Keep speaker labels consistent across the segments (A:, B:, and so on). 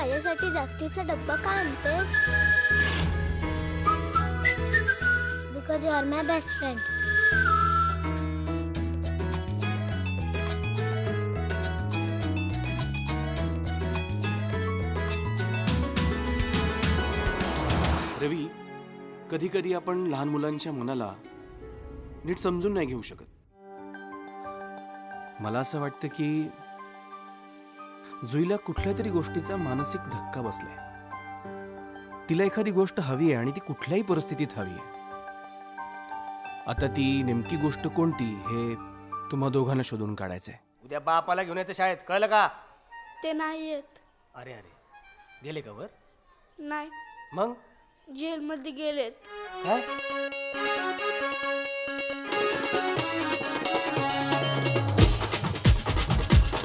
A: माझ्यासाठी जास्तीचा डब्बा का आणतेस? Because you are my best friend.
B: Ravi, कधी कधी आपण लहान मुलांच्या मनाला नीट समजून नाही घेऊ शकत. मला असं वाटतं की जुईला कुठल्या तरी गोष्टीचा मानसिक धक्का बसलाय. तिला एखादी गोष्ट हवी आहे आणि ती कुठल्याही परिस्थितीत हवी आहे. आता ती नेमकी गोष्ट कोणती हे तुम्हा दोघांना शोधून काढायचंय.
C: उद्या बापाला घेऊन यायचं शाळेत, कळलं का?
D: ते नाही येत.
C: अरे अरे, गेले का वर?
D: नाही,
C: मग
D: जेलमध्ये गेलेत.
C: काय?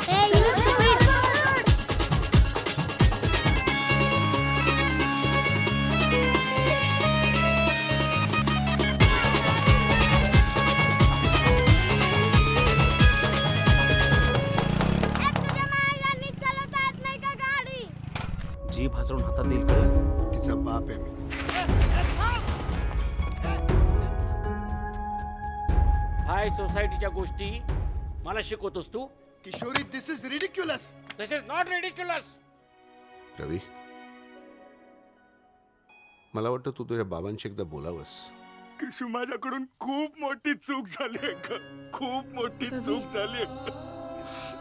A: Hey, you stupid!
B: जीभ हसवून हातात देईल, कळलं?
E: तिचा बाप आहे मी.
F: हाय सोसायटीच्या गोष्टी मला शिकवतोस तू?
E: Kishori, this is ridiculous.
F: This is not ridiculous.
G: Ravi, मला वाटतं तू तुझ्या बाबांशी एकदा बोलावंस.
E: किशू, माझ्याकडून खूप मोठी चूक झाली आहे. खूप मोठी चूक झाली आहे.